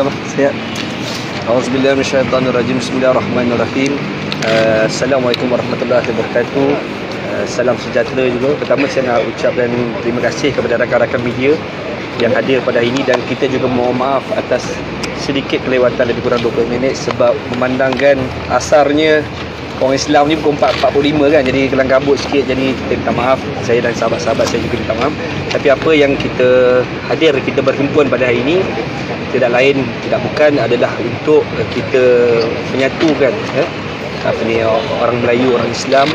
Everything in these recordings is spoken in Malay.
apa? Siap. Auzubillahi minasyaitonirrajim. Bismillahirrahmanirrahim. Assalamualaikum warahmatullahi wabarakatuh. Salam sejahtera juga. Pertama saya nak ucapkan terima kasih kepada rakan-rakan media yang hadir pada hari ini, dan kita juga mohon maaf atas sedikit kelewatan lebih kurang 20 minit sebab memandangkan asarnya orang Islam ni pukul 4.45 kan, jadi kelang kabut sikit, jadi kita minta maaf. Saya dan sahabat-sahabat saya juga minta maaf. Tapi apa yang kita hadir, kita berhimpun pada hari ini tidak lain tidak bukan adalah untuk kita menyatukan orang Melayu, orang Islam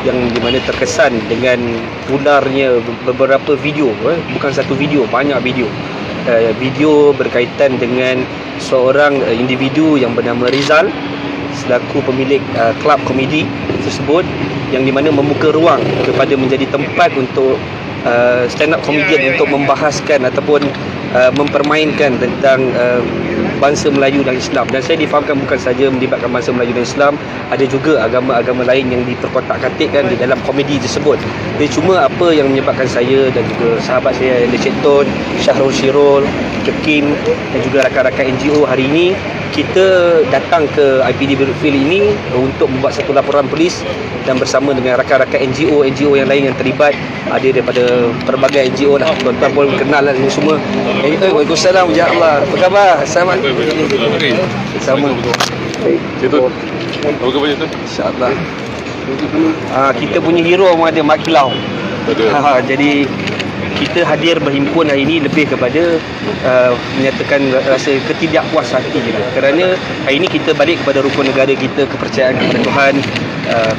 yang di mana terkesan dengan punarnya beberapa video, bukan satu video, banyak video. Video berkaitan dengan seorang individu yang bernama Rizal selaku pemilik kelab komedi tersebut, yang di mana membuka ruang kepada menjadi tempat untuk stand up comedian untuk membahaskan ataupun mempermainkan tentang bangsa Melayu dan Islam. Dan saya difahamkan bukan saja melibatkan bangsa Melayu dan Islam, ada juga agama-agama lain yang diperkotak-katikkan di dalam komedi tersebut. Jadi cuma apa yang menyebabkan saya dan juga sahabat saya Encik Tun, Syahrul Syirul, Kim dan juga rakan-rakan NGO hari ini kita datang ke IPD Bidukfil ini untuk membuat satu laporan polis, dan bersama dengan rakan-rakan NGO yang lain yang terlibat, ada daripada pelbagai NGO lah, tuan-tuan pun kenal lah ini semua. Waalaikumsalam, ya Allah. Apa khabar? Selamat. Sama. Itu. Apa khabar itu? InsyaAllah. Kita punya hero orang ada Mak Kilau. Jadi kita hadir berhimpun hari ini lebih kepada menyatakan rasa ketidakpuas hati kita, kerana hari ini kita balik kepada rukun negara kita, kepercayaan kepada Tuhan,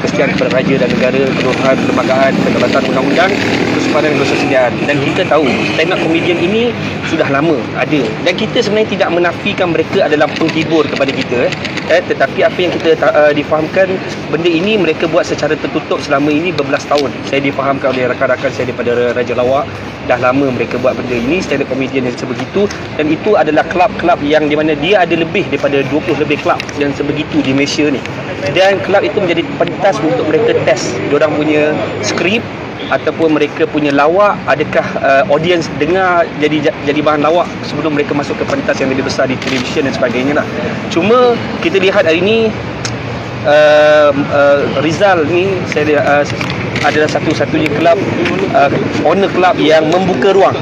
kesetiaan kepada raja dan negara, keluhuran perlembagaan, kedaulatan undang-undang, kesepadan dan kesetiaan. Dan kita tahu stand up comedian ini sudah lama ada, dan kita sebenarnya tidak menafikan mereka adalah penghibur kepada kita, tetapi apa yang kita difahamkan, benda ini mereka buat secara tertutup selama ini berbelas tahun. Saya difahamkan oleh rakan-rakan saya daripada Raja Lawak, dah lama mereka buat benda ini, stand up comedian yang sebegitu, dan itu adalah kelab-kelab yang di mana dia ada lebih daripada 20 lebih kelab yang sebegitu di Malaysia ni. Dan kelab itu menjadi pentas untuk mereka test diorang punya skrip ataupun mereka punya lawak, adakah audience dengar jadi bahan lawak sebelum mereka masuk ke pentas yang lebih besar di televisyen dan sebagainya lah. Cuma kita lihat hari ini Rizal ni saya adalah satu-satunya kelab owner kelab yang membuka ruang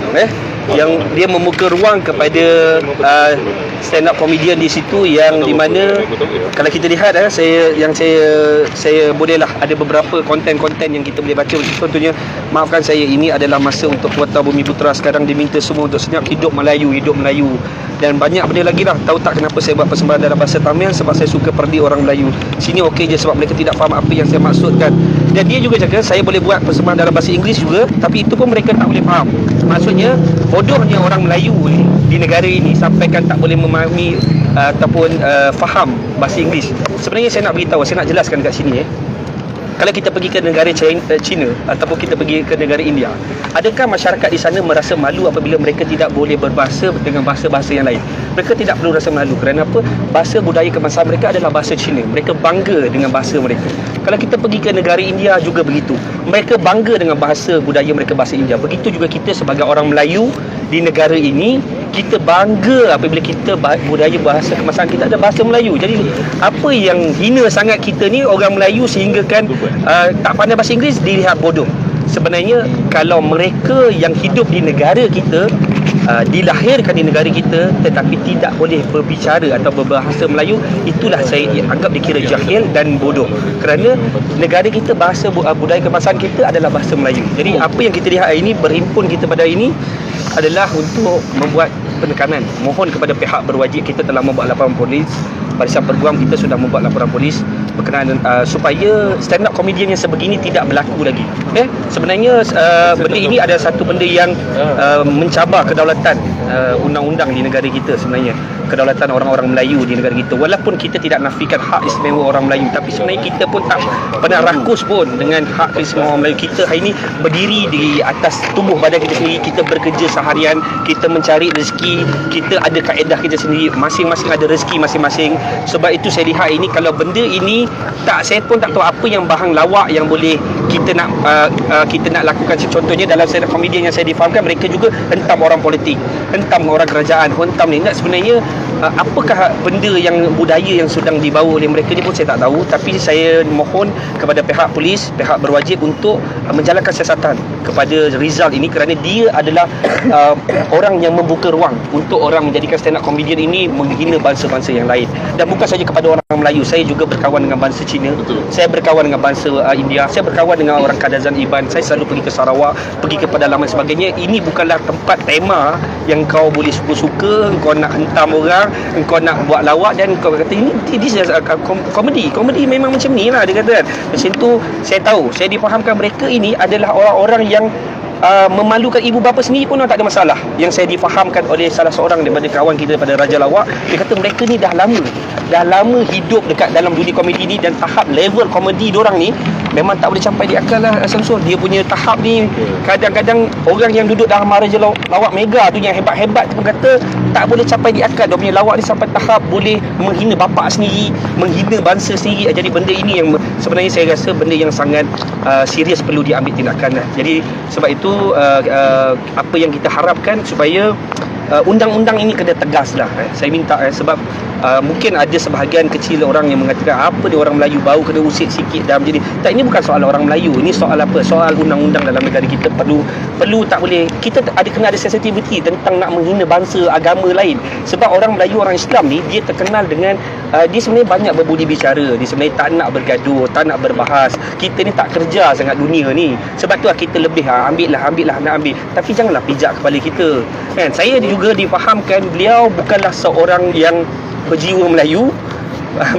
yang dia membuka ruang kepada stand up comedian di situ, yang di mana kalau kita lihat saya bolehlah ada beberapa konten-konten yang kita boleh baca. Contohnya, maafkan saya, ini adalah masa untuk Kuarta Bumi Putra, sekarang diminta semua untuk senyap, hidup Melayu, dan banyak benda lagi lah. Tahu tak kenapa saya buat persembahan dalam bahasa Tamil? Sebab saya suka perdi orang Melayu. Sini okey je sebab mereka tidak faham apa yang saya maksudkan. Dan dia juga cakap saya boleh buat persembahan dalam bahasa Inggeris juga, tapi itu pun mereka tak boleh faham. Maksudnya bodohnya orang Melayu di negara ini sampaikan tak boleh memahami ataupun faham bahasa Inggeris. Sebenarnya saya nak beritahu, saya nak jelaskan kat sini kalau kita pergi ke negara China ataupun kita pergi ke negara India, adakah masyarakat di sana merasa malu apabila mereka tidak boleh berbahasa dengan bahasa-bahasa yang lain? Mereka tidak perlu rasa malu. Kerana apa? Bahasa budaya kebangsaan mereka adalah bahasa Cina. Mereka bangga dengan bahasa mereka. Kalau kita pergi ke negara India juga begitu. Mereka bangga dengan bahasa budaya mereka, bahasa India. Begitu juga kita sebagai orang Melayu di negara ini, kita bangga apabila kita budaya bahasa kebangsaan kita ada bahasa Melayu. Jadi apa yang hina sangat kita ni orang Melayu sehingga kan tak pandai bahasa Inggeris dilihat bodoh. Sebenarnya kalau mereka yang hidup di negara kita, dilahirkan di negara kita tetapi tidak boleh berbicara atau berbahasa Melayu, itulah saya anggap dikira jahil dan bodoh. Kerana negara kita, bahasa budaya kebangsaan kita adalah bahasa Melayu. Jadi apa yang kita lihat hari ini, berhimpun kita pada hari ini adalah untuk membuat penekanan. Mohon kepada pihak berwajib, kita telah membuat laporan polis. Barisan Perguam kita sudah membuat laporan polis berkenaan supaya stand up comedian yang sebegini tidak berlaku lagi. Sebenarnya benda ini adalah satu benda yang mencabar kedaulatan undang-undang di negara kita sebenarnya. Kedaulatan orang-orang Melayu di negara kita. Walaupun kita tidak nafikan hak istimewa orang Melayu, tapi sebenarnya kita pun tak pernah rakus pun dengan hak istimewa orang Melayu. Kita hari ini berdiri di atas tubuh badan kita sendiri, kita bekerja seharian, kita mencari rezeki, kita ada kaedah kita sendiri, masing-masing ada rezeki masing-masing. Sebab itu saya lihat ini, kalau benda ini saya pun tak tahu apa yang bahan lawak yang boleh kita nak lakukan. Contohnya dalam stand up comedian yang saya difahamkan, mereka juga hentam orang politik, hentam orang kerajaan, hentam ni. Sebenarnya apakah benda yang budaya yang sedang dibawa oleh mereka ni pun saya tak tahu, tapi saya mohon kepada pihak polis, pihak berwajib untuk menjalankan siasatan kepada Rizal ini, kerana dia adalah orang yang membuka ruang untuk orang menjadikan stand up comedian ini menghina bangsa-bangsa yang lain. Dan bukan saja kepada orang Melayu, saya juga berkawan dengan bangsa Cina. Betul. Saya berkawan dengan bangsa India, saya berkawan dengan orang Kadazan Iban, saya selalu pergi ke Sarawak, pergi ke pedalaman sebagainya. Ini bukanlah tempat tema yang kau boleh suka-suka, kau nak hentam orang, kau nak buat lawak dan kau kata ini this is komedi memang macam ni lah, dia kata kan. Macam tu saya tahu, saya difahamkan mereka ini adalah orang-orang yang memalukan ibu bapa sendiri pun tak ada masalah. Yang saya difahamkan oleh salah seorang daripada kawan kita daripada Raja Lawak, dia kata mereka ni dah lama hidup dekat dalam dunia komedi ni, dan tahap level komedi diorang ni memang tak boleh capai di akal lah Samsul. Dia punya tahap ni kadang-kadang orang yang duduk dalam Raja Lawak Mega tu yang hebat-hebat tu pun kata tak boleh capai di akal. Dia punya lawak ni sampai tahap boleh menghina bapak sendiri, menghina bangsa sendiri. Jadi benda ini yang sebenarnya saya rasa benda yang sangat serius perlu diambil tindakan lah. Jadi sebab itu apa yang kita harapkan supaya undang-undang ini kena tegas lah. Saya minta sebab mungkin ada sebahagian kecil orang yang mengatakan apa dia orang Melayu bau kena usik sikit dalam jadi. Tak, ini bukan soal orang Melayu, ini soal apa? Soal undang-undang dalam negara kita perlu tak boleh, kita kena ada sensitivity tentang nak menghina bangsa agama lain. Sebab orang Melayu, orang Islam ni dia terkenal dengan dia sebenarnya banyak berbudi bicara, dia sebenarnya tak nak bergaduh, tak nak berbahas. Kita ni tak kerja sangat dunia ni. Sebab tu kita lebih ambil lah nak ambil. Tapi janganlah pijak kepala kita. Kan? Saya juga difahamkan beliau bukanlah seorang yang berjiwa Melayu,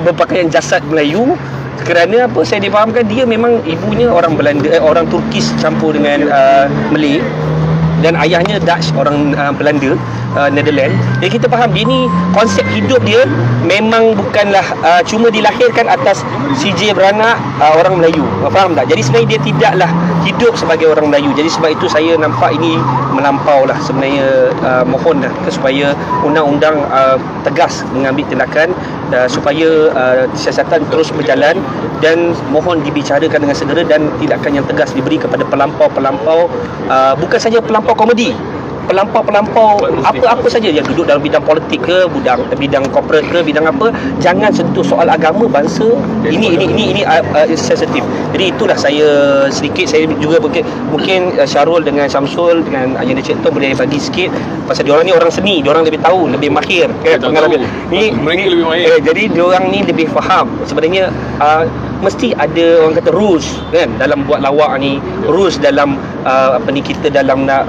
berpakaian jasad Melayu. Kerana apa? Saya difahamkan dia memang ibunya orang Belanda, orang Turkish campur dengan Malay, dan ayahnya Dutch, orang Belanda, Netherlands. Jadi kita faham dia ni konsep hidup dia memang bukanlah cuma dilahirkan atas CJ beranak orang Melayu. Faham tak? Jadi sebenarnya dia tidaklah hidup sebagai orang Melayu. Jadi sebab itu saya nampak ini melampau lah sebenarnya. Mohon lah supaya undang-undang tegas mengambil tindakan supaya siasatan terus berjalan, dan mohon dibicarakan dengan segera dan tindakan yang tegas diberi kepada pelampau-pelampau, bukan saja pelampau komedi, pelampau apa saja yang duduk dalam bidang politik ke, bidang corporate ke, bidang apa, jangan sentuh soal agama bangsa. Ini sensitif. Jadi itulah saya juga mungkin Syarul dengan Syamsul dengan Ayanda Cik Tom boleh bagi sikit pasal diorang ni orang seni, diorang lebih tahu, lebih mahir kan pengalaman. Mereka lebih mahir. Jadi diorang ni lebih faham sebenarnya. Mesti ada orang kata rules kan dalam buat lawak ni, rules dalam kita dalam nak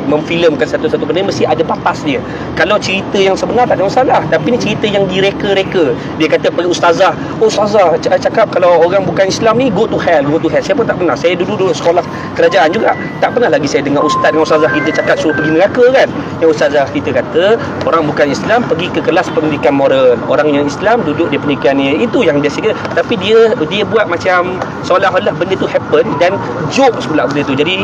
memfilmkan satu-satu benda mesti ada batas dia. Kalau cerita yang sebenar tak ada masalah, tapi ni cerita yang direka-reka. Dia kata pergi ustazah, ustazah cakap kalau orang bukan Islam ni go to hell. Saya pun tak pernah. Saya dulu sekolah kerajaan juga, tak pernah lagi saya dengar ustaz dengan ustazah kita cakap suruh pergi neraka kan. Yang ustazah kita kata orang bukan Islam pergi ke kelas pendidikan moral, orang yang Islam duduk di pendidikan ni. Itu yang dia cakap. Tapi dia buat macam seolah-olah benda tu happen dan jokes pula benda tu. Jadi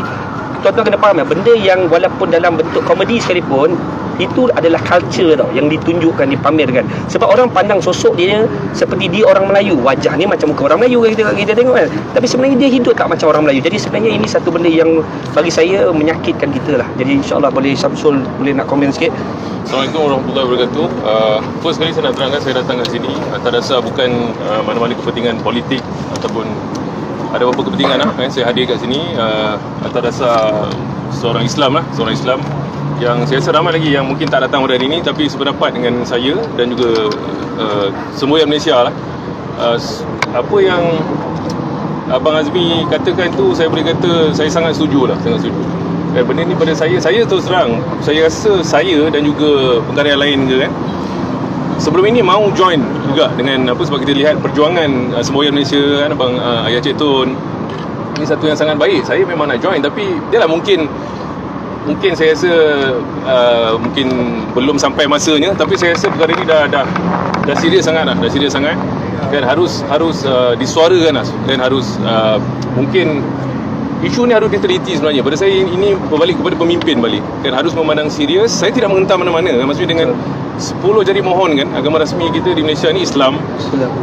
tuan-tuan kena faham benda yang walaupun dalam bentuk komedi sekalipun itu adalah culture tau yang ditunjukkan, dipamerkan. Sebab orang pandang sosok dia seperti dia orang Melayu, wajah ni macam muka orang Melayu kita tengok kan, tapi sebenarnya dia hidup tak macam orang Melayu. Jadi sebenarnya ini satu benda yang bagi saya menyakitkan kita lah. Jadi insyaAllah boleh Samsul boleh nak komen sikit. Assalamualaikum warahmatullahi wabarakatuh. First kali saya nak terangkan saya datang kat sini atas dasar bukan mana-mana kepentingan politik ataupun ada beberapa kepentingan lah. Saya hadir kat sini atas dasar seorang Islam yang saya rasa ramai lagi yang mungkin tak datang pada hari ini tapi sependapat dengan saya dan juga semua yang Malaysia lah. Apa yang Abang Azmi katakan tu saya boleh kata saya sangat setuju lah, sangat setuju. Benda ni pada saya terus terang, saya rasa saya dan juga penggara lain ke kan sebelum ini mau join juga dengan apa, sebab kita lihat perjuangan semboyan Malaysia kan Abang Ayah Cik Tun, ini satu yang sangat baik. Saya memang nak join tapi dia lah mungkin saya rasa mungkin belum sampai masanya, tapi saya rasa perkara ni dah serius sangat lah, kan harus disuarakan lah, dan harus mungkin isu ni harus diteliti sebenarnya. Pada saya ini berbalik kepada pemimpin balik, kan harus memandang serius. Saya tidak menghentam mana-mana, maksudnya dengan 10 jari mohon kan, agama rasmi kita di Malaysia ni Islam.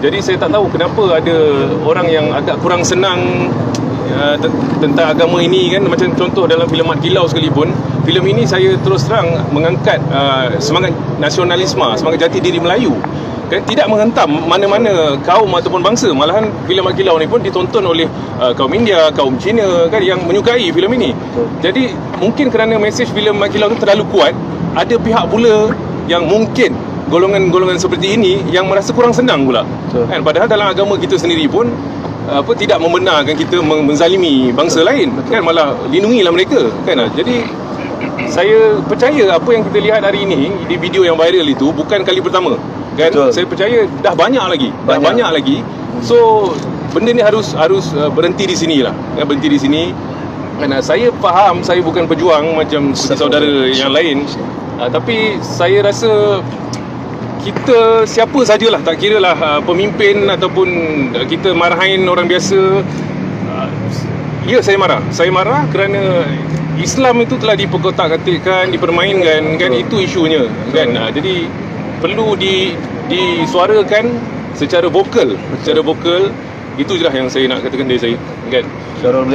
Jadi saya tak tahu kenapa ada orang yang agak kurang senang tentang agama ini kan, macam contoh dalam filem Mat Kilau sekalipun, filem ini saya terus terang mengangkat semangat nasionalisme, semangat jati diri Melayu kan, tidak menghentam mana-mana kaum ataupun bangsa. Malahan filem Mat Kilau ni pun ditonton oleh kaum India, kaum Cina kan, yang menyukai filem ini. Jadi mungkin kerana mesej filem Mat Kilau tu terlalu kuat, ada pihak pula yang mungkin golongan-golongan seperti ini yang merasa kurang senang pula kan, padahal dalam agama kita sendiri pun tidak membenarkan kita menzalimi bangsa lain kan, malah lindungilah mereka kan. Jadi saya percaya apa yang kita lihat hari ini di video yang viral itu bukan kali pertama kan. Saya percaya dah banyak lagi. So benda ni harus berhenti di sini lah kan, berhenti di sini. Kan saya faham saya bukan pejuang macam saudara yang lain, tapi saya rasa kita siapa sajalah, tak kira lah pemimpin ataupun kita marahin orang biasa. Ya, saya marah kerana Islam itu telah diperkotak-katikkan, dipermainkan kan, itu isunya kan. Jadi perlu disuarakan secara vokal. Itu je lah yang saya nak katakan dari saya kan.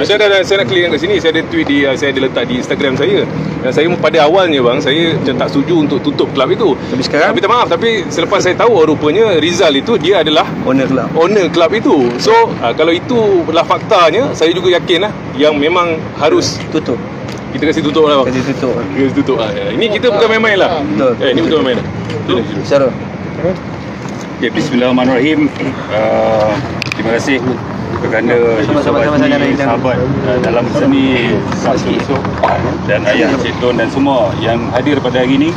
Saya nak clearkan kat sini, saya ada tweet saya ada letak di Instagram saya. Dan saya pada awalnya bang, saya macam tak setuju untuk tutup kelab itu. Tapi sekarang minta maaf, tapi selepas saya tahu rupanya Rizal itu dia adalah owner kelab itu. So kalau itulah faktanya, saya juga yakin lah yang memang harus tutup. Kita kasi tutup lah bang. Kasi tutup lah. Ini kita bukan main-main lah. Ini bukan main-main lah. Syarul. Okay, bismillahirrahmanirrahim. Terima kasih kerana sahabat dalam seni Sabtu Esok dan ayah Cik Don dan semua yang hadir pada hari ini.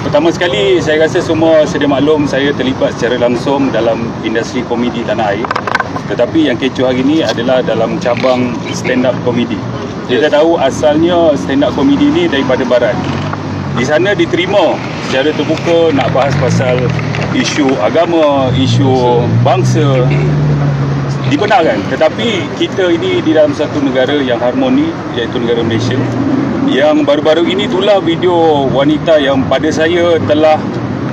Pertama sekali saya rasa semua sedia maklum saya terlibat secara langsung dalam industri komedi tanah air. Tetapi yang kecoh hari ini adalah dalam cabang stand up komedi. Kita tahu asalnya stand up komedi ni daripada barat. Di sana diterima secara terbuka nak bahas pasal isu agama, isu bangsa, dibenarkan. Tetapi kita ini di dalam satu negara yang harmoni, iaitu negara Malaysia, yang baru-baru ini itulah video wanita yang pada saya telah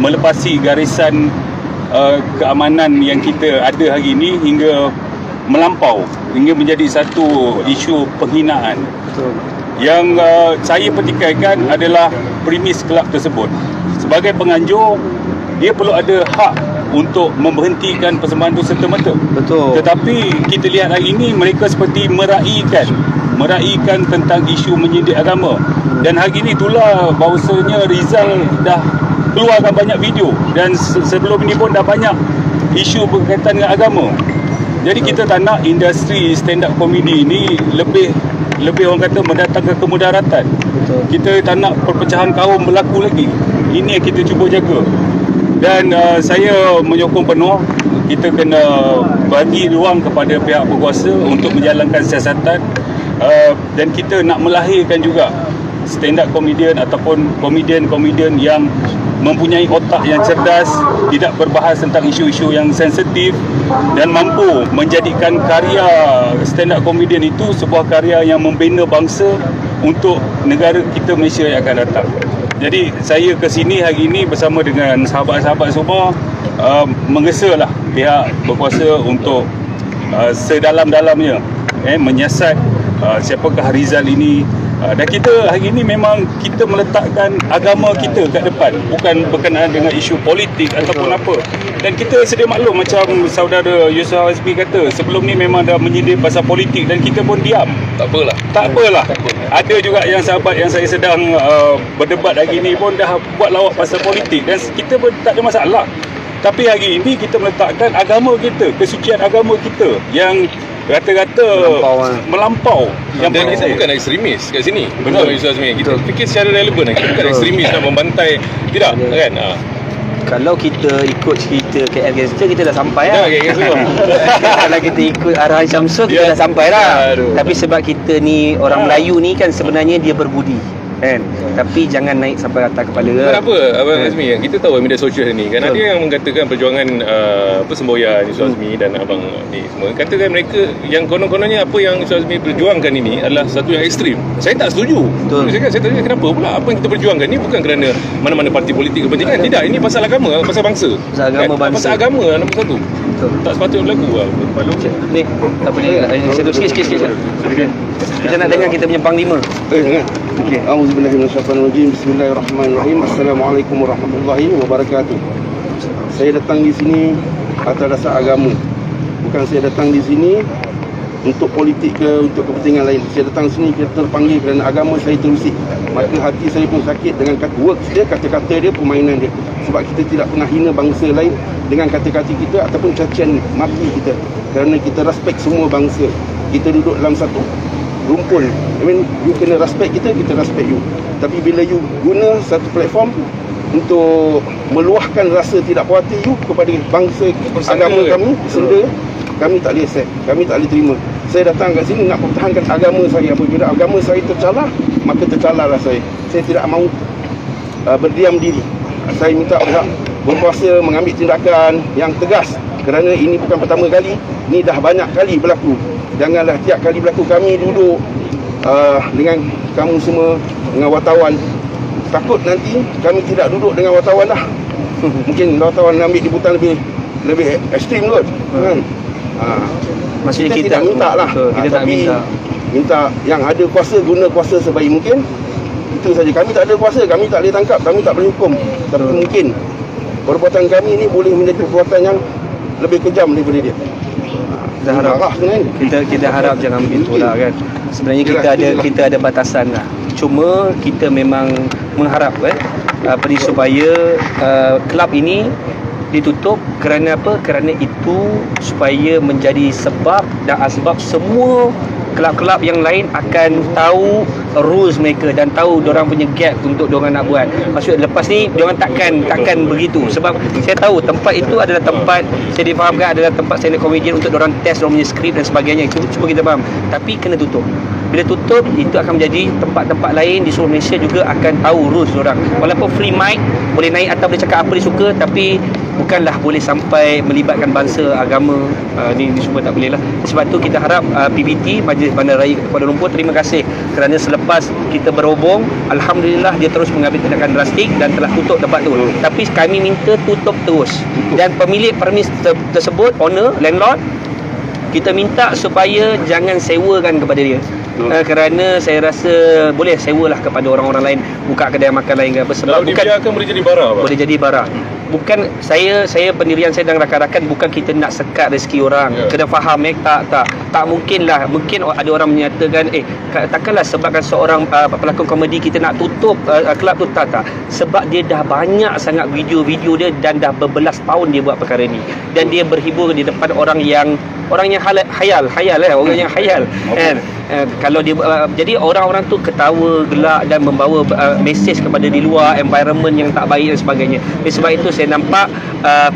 melepasi garisan keamanan yang kita ada hari ini hingga melampau, hingga menjadi satu isu penghinaan. Yang saya petikaikan adalah premis kelab tersebut. Sebagai penganjur, dia perlu ada hak untuk memberhentikan persembahan itu serta-merta. Betul. Tetapi kita lihat hari ini mereka seperti meraihkan tentang isu menyidik agama. Dan hari ini itulah bahawasanya Rizal dah keluarkan banyak video, dan sebelum ini pun dah banyak isu berkaitan dengan agama. Jadi kita tak nak industri stand up comedy ini lebih orang kata mendatangkan kemudaratan. Betul. Kita tak nak perpecahan kaum berlaku lagi. Ini yang kita cuba jaga. Dan saya menyokong penuh kita kena bagi ruang kepada pihak berkuasa untuk menjalankan siasatan, dan kita nak melahirkan juga stand up comedian ataupun komedian yang mempunyai otak yang cerdas, tidak berbahas tentang isu-isu yang sensitif, dan mampu menjadikan karya stand up comedian itu sebuah karya yang membina bangsa untuk negara kita Malaysia yang akan datang. Jadi saya ke sini hari ini bersama dengan sahabat-sahabat semua, mengesalah pihak berkuasa untuk sedalam-dalamnya menyiasat siapakah Rizal ini. Dan kita hari ini memang kita meletakkan agama kita kat depan, bukan berkenaan dengan isu politik ataupun apa. Dan kita sedia maklum macam saudara Yusof Azmi kata, sebelum ni memang dah menyindir pasal politik dan kita pun diam. Tak apalah. Ada juga yang sahabat yang saya sedang berdebat hari ini pun dah buat lawak pasal politik, dan kita pun tak ada masalah. Tapi hari ini kita meletakkan agama kita, kesucian agama kita yang rata-rata melampau. Dan kita bukan ekstremis kat sini. Betul Yusof Azmi. Kita fikir secara relevan. Kita bukan ekstremis nak membantai. Tidak kan? Kalau kita ikut cerita KL Gangster, kita dah sampai lah. Kalau kita ikut arahan Syamsul, kita dah sampai lah. Tapi sebab kita ni orang Melayu ni kan sebenarnya dia berbudi kan, tapi jangan naik sampai rata kepala. Kenapa Abang Azmi, kita tahu media sosial ni kan, ada yang mengatakan perjuangan semboyan Yusof Azmi dan abang ni semua katakan mereka yang konon-kononnya apa yang Yusof Azmi perjuangkan ini adalah satu yang ekstrim. Saya tak setuju. Saya tanya kenapa pula apa yang kita perjuangkan ni bukan kerana mana-mana parti politik kepentingan. Tidak, ini pasal agama, pasal bangsa. Pasal agama bangsa. Pasal agama nombor satu. tak sepatutnya berlaku lah. Ni, apa ni? Satu sikit. Kita nak dengar kita punya panglima. Jangan. Okey. Auzubillahi minasyaitanirrajim. Bismillahirrahmanirrahim. Assalamualaikum warahmatullahi wabarakatuh. Saya datang di sini atas dasar agama. Bukan saya datang di sini untuk politik ke untuk kepentingan lain. Saya datang sini kita terpanggil kerana agama saya terusik. Maka hati saya pun sakit dengan words dia, kata-kata dia, permainan dia. Sebab kita tidak pernah hina bangsa lain dengan kata-kata kita ataupun cacian maki kita. Kerana kita respect semua bangsa. Kita duduk dalam satu rumpun. I mean, you kena respect kita respect you. Tapi bila you guna satu platform untuk meluahkan rasa tidak puas hati you kepada bangsa agama kami, senda, kami tak boleh accept, kami tak boleh terima. Saya datang kat sini nak pertahankan agama saya. Apabila agama saya tercalar, maka tercalarlah saya. Saya tidak mahu berdiam diri. Saya minta pihak berkuasa mengambil tindakan yang tegas kerana ini bukan pertama kali, ini dah banyak kali berlaku. Janganlah tiap kali berlaku kami duduk dengan kamu semua, dengan wartawan. Takut nanti kami tidak duduk dengan wartawan dah. Mungkin wartawan ambil liputan lebih ekstrim kot, kan? Maksudnya kita tidak minta lah, kita tak minta yang ada kuasa guna kuasa sebaik mungkin. Itu saja. Kami tak ada kuasa, kami tak boleh tangkap, kami tak boleh hukum. Tapi mungkin perbuatan kami ini boleh menjadi perbuatan yang lebih kejam daripada dia. Kita harap jangan begitulah kan. Sebenarnya kita ada batasan lah. Cuma kita memang mengharap supaya kelab ini ditutup kerana apa? Kerana itu supaya menjadi sebab dan asbab semua kelab-kelab yang lain akan tahu rules mereka dan tahu diorang punya gap untuk diorang nak buat. Maksud lepas ni diorang takkan begitu. Sebab saya tahu tempat itu adalah tempat, saya difahamkan adalah tempat stand up comedian untuk diorang test diorang punya skrip dan sebagainya. Cuba kita faham. Tapi kena tutup. Bila tutup, itu akan menjadi tempat-tempat lain di seluruh Malaysia juga akan tahu rules diorang. Walaupun free mic, boleh naik atas, boleh cakap apa dia suka, tapi bukanlah boleh sampai melibatkan bangsa, agama. Ni semua tak boleh lah. Sebab tu kita harap PBT, Majlis Bandaraya Kuala Lumpur, terima kasih kerana selepas kita berhubung, Alhamdulillah dia terus mengambil tindakan drastik dan telah tutup tempat tu. Tapi kami minta tutup terus. Dan pemilik premis tersebut, owner, landlord, kita minta supaya jangan sewakan kepada dia. Kerana saya rasa boleh sewalah kepada orang-orang lain, buka kedai makan lain ke apa. Sebab kalau dibiarkan boleh jadi bara, Pak. Boleh jadi bara. Bukan saya pendirian saya dan rakan-rakan bukan kita nak sekat rezeki orang. Kena faham tak mungkinlah. Mungkin ada orang menyatakan takkanlah sebabkan seorang pelakon komedi kita nak tutup kelab tu. Tak. Sebab dia dah banyak sangat video-video dia dan dah berbelas tahun dia buat perkara ni. Dan dia berhibur di depan orang yang hayal orang yang hayal kan. Kalau dia jadi orang-orang tu ketawa gelak dan membawa mesej kepada di luar, environment yang tak baik dan sebagainya. Sebab itu saya nampak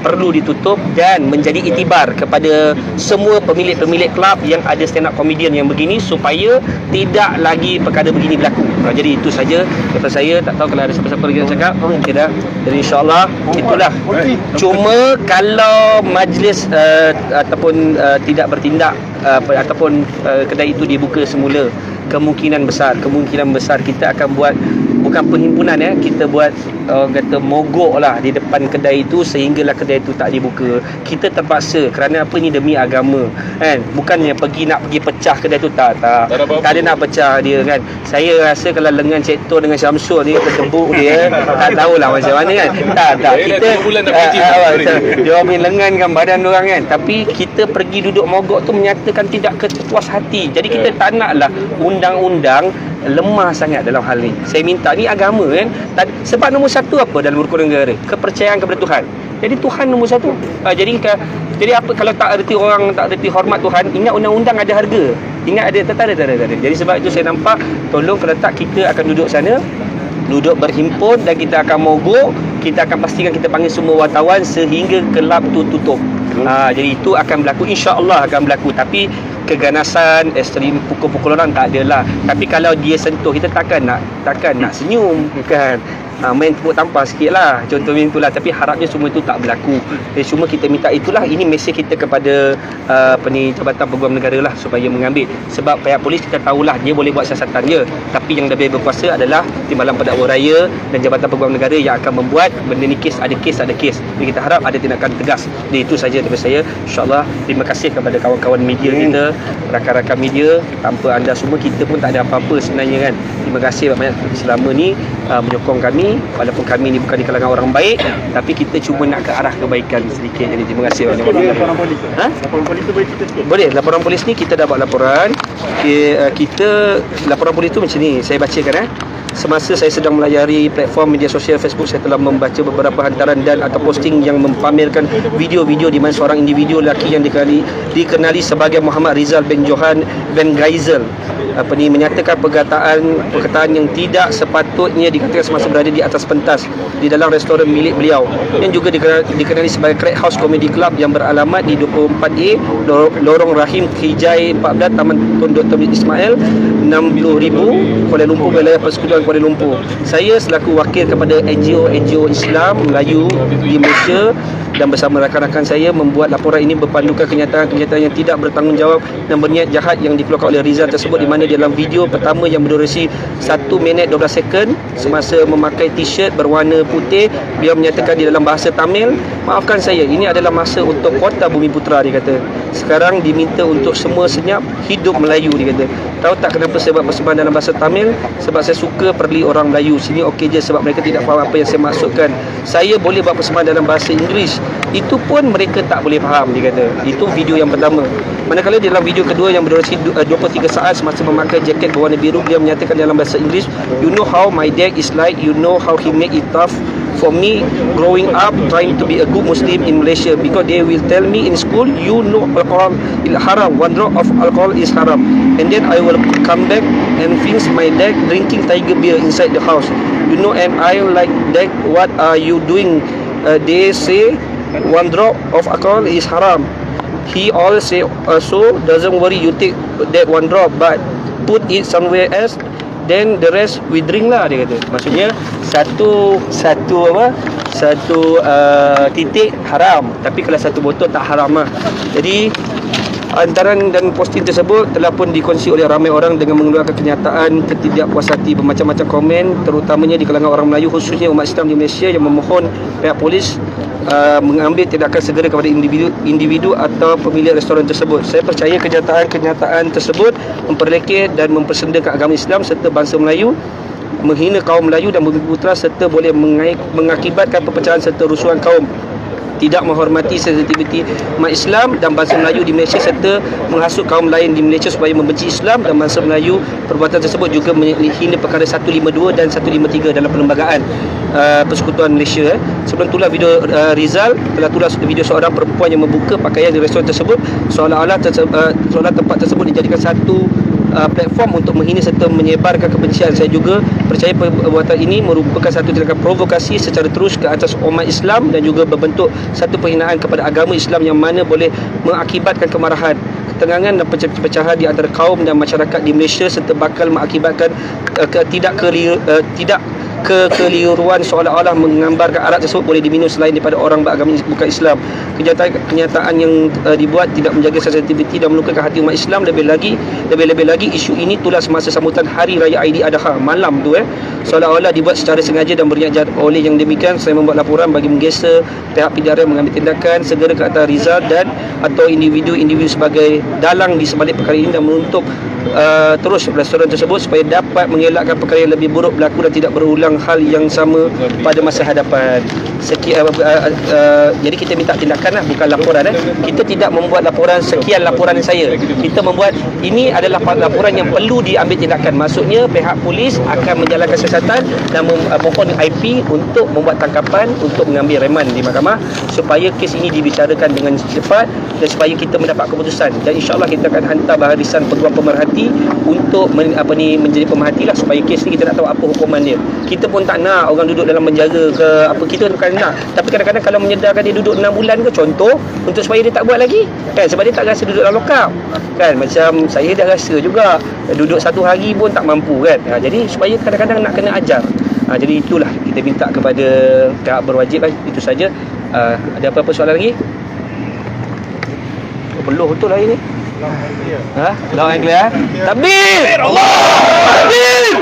perlu ditutup dan menjadi itibar kepada semua pemilik-pemilik kelab yang ada stand up comedian yang begini supaya tidak lagi perkara begini berlaku. Jadi itu saja daripada saya. Tak tahu kalau ada siapa-siapa lagi yang cakap. Okey dah. Jadi insya-Allah itulah. Cuma kalau majlis ataupun tidak bertindak ataupun kedai itu dibuka semula, kemungkinan besar kita akan buat bukan perhimpunan kita buat kata mogok lah di depan kedai itu sehinggalah kedai itu tak dibuka. Kita terpaksa kerana apa, ni demi agama kan. Bukannya nak pergi pecah kedai itu tak ada nak pecah dia kan. Saya rasa kalau lengan Cik Tor dengan Syamsul ni ketebuk dia tak tahulah macam mana kan. Tak kita dia orang punya lengan kan badan orang kan. Tapi kita pergi duduk mogok tu menyatakan tidak kepuas hati. Jadi kita tak naklah undang-undang lemah sangat dalam hal ni. Saya minta, ni agama kan. Sebab nombor satu apa dalam berhukum negara? Kepercayaan kepada Tuhan. Jadi Tuhan nombor satu. Jadi apa kalau tak erti orang, tak erti hormat Tuhan, ingat undang-undang ada harga. Ingat ada tak ada. Jadi sebab itu saya nampak tolong kalau tak kita akan duduk sana, duduk berhimpun dan kita akan mogok. Kita akan pastikan kita panggil semua wartawan sehingga kelab tu tutup. Jadi itu akan berlaku, insya-Allah akan berlaku. Tapi keganasan, ekstrim, pukul-pukul orang tak adalah. Tapi kalau dia sentuh, kita takkan nak senyum kan. main tepuk tampar sikit lah, contoh macam itulah. Tapi harapnya semua itu tak berlaku. Cuma kita minta itulah, ini mesej kita kepada Jabatan Peguam Negara lah, supaya mengambil. Sebab pihak polis kita tahulah dia boleh buat siasatan dia, tapi yang lebih berkuasa adalah Timbalan Pendakwa Raya dan Jabatan Peguam Negara yang akan membuat benda ni kes. Jadi kita harap ada tindakan tegas. Jadi itu saja daripada saya. InsyaAllah, terima kasih kepada kawan-kawan media kita, rakan-rakan media. Tanpa anda semua kita pun tak ada apa-apa sebenarnya kan. Terima kasih banyak selama ni menyokong kami, walaupun kami ni bukan di kalangan orang baik, tapi kita cuma nak ke arah kebaikan sedikit. Jadi terima kasih banyak. Laporan polis. Laporan polis tu boleh cerita sikit? Boleh. Laporan polis ni kita dah buat laporan. Laporan polis tu macam ni, saya bacakan. Semasa saya sedang melayari platform media sosial Facebook, saya telah membaca beberapa hantaran dan atau posting yang mempamerkan video-video di mana seorang individu lelaki yang dikenali sebagai Muhammad Rizal bin Johan bin Gaizel menyatakan perkataan yang tidak sepatutnya dikatakan semasa berada di atas pentas di dalam restoran milik beliau, yang juga dikenali sebagai Crack House Comedy Club yang beralamat di 24A Lorong Rahim Kijai 14 Taman Tun Dr. Ismail 60,000 Kuala Lumpur, wilayah Persekutuan Kuala Lumpur. Saya selaku wakil kepada NGO Islam Melayu di Malaysia dan bersama rakan-rakan saya membuat laporan ini berpandukan kenyataan yang tidak bertanggungjawab dan berniat jahat yang dikeluarkan oleh Rizal tersebut, di mana dalam video pertama yang berdurasi 1 minit 12 second semasa memakai t-shirt berwarna putih, beliau menyatakan di dalam bahasa Tamil, maafkan saya, ini adalah masa untuk kota Bumi Putra, dia kata. Sekarang diminta untuk semua senyap, hidup Melayu, dia kata. Tahu tak kenapa saya buat persembahan dalam bahasa Tamil? Sebab saya suka perli orang Melayu. Sini okey je sebab mereka tidak faham apa yang saya maksudkan. Saya boleh buat persembahan dalam bahasa Inggeris, itu pun mereka tak boleh faham, dia kata. Itu video yang pertama. Manakala dalam video kedua yang berdurasi 23 saat semasa memakai jaket berwarna biru, beliau menyatakan dalam bahasa Inggeris, you know how my dad is like, you know how he make it tough for me growing up trying to be a good Muslim in Malaysia, because they will tell me in school, you know alcohol is haram, 1 drop of alcohol is haram, and then I will come back and finish my dad drinking tiger beer inside the house, you know, and I like that, what are you doing? They say 1 drop of alcohol is haram. He always say so doesn't worry, you take that 1 drop but put it somewhere else, then the rest we drink lah, dia kata. Maksudnya satu titik haram, tapi kalau satu botol tak haram lah. Jadi hantaran dan posting tersebut telah pun dikongsi oleh ramai orang dengan mengeluarkan kenyataan ketidakpuas hati, bermacam-macam komen, terutamanya di kalangan orang Melayu, khususnya umat Islam di Malaysia, yang memohon pihak polis mengambil tindakan segera kepada individu atau pemilik restoran tersebut. Saya percaya kenyataan tersebut memperlekeh dan mempersendakan agama Islam serta bangsa Melayu, menghina kaum Melayu dan Bumi Putra, serta boleh mengakibatkan perpecahan serta rusuhan kaum, tidak menghormati sensitiviti umat Islam dan bangsa Melayu di Malaysia, serta menghasut kaum lain di Malaysia supaya membenci Islam dan bangsa Melayu. Perbuatan tersebut juga menghina perkara 152 dan 153 dalam Perlembagaan Persekutuan Malaysia. Sebelum itulah video Rizal telah tulis video seorang perempuan yang membuka pakaian di restoran tersebut, seolah-olah tempat tersebut dijadikan satu platform untuk menghina serta menyebarkan kebencian. Saya juga percaya perbuatan ini merupakan satu tindakan provokasi secara terus ke atas umat Islam dan juga berbentuk satu penghinaan kepada agama Islam yang mana boleh mengakibatkan kemarahan, ketegangan dan perpecahan di antara kaum dan masyarakat di Malaysia, serta bakal mengakibatkan kekeliruan seolah-olah menggambarkan arak tersebut boleh diminum selain daripada orang beragama bukan Islam. Kenyataan yang dibuat tidak menjaga sensitiviti dan melukakan hati umat Islam. Lebih-lebih lagi isu ini tulas semasa sambutan Hari Raya Aidiladha malam tu seolah-olah dibuat secara sengaja dan berniat jahat. Oleh yang demikian, saya membuat laporan bagi menggesa pihak PDRM mengambil tindakan segera ke atas Rizal dan atau individu-individu sebagai dalang di sebalik perkara ini dan menutup terus restoran tersebut supaya dapat mengelakkan perkara yang lebih buruk berlaku dan tidak berulang hal yang sama pada masa hadapan. Jadi kita minta tindakan lah, bukan laporan. Kita tidak membuat laporan sekian laporan saya. Kita membuat ini adalah laporan yang perlu diambil tindakan. Maksudnya pihak polis akan menjalankan siasatan dan memohon IP untuk membuat tangkapan untuk mengambil reman di mahkamah supaya kes ini dibicarakan dengan cepat dan supaya kita mendapat keputusan. Dan insya-Allah kita akan hantar barisan peguam pemerhati untuk menjadi pemerhati lah supaya kes ni kita nak tahu apa hukuman dia. Kita pun tak nak orang duduk dalam penjara ke apa, kita bukan nak. Tapi kadang-kadang kalau menyedarkan dia duduk 6 bulan ke contoh, untuk supaya dia tak buat lagi kan, sebab dia tak rasa duduk dalam lokap kan. Macam saya dah rasa juga duduk 1 hari pun tak mampu kan. Jadi supaya kadang-kadang nak kena ajar. Jadi itulah kita minta kepada pihak berwajib itu saja. Ada apa-apa soalan lagi? Peluh betul lah ini. Loud and clear. Takbir! Allah! Takbir!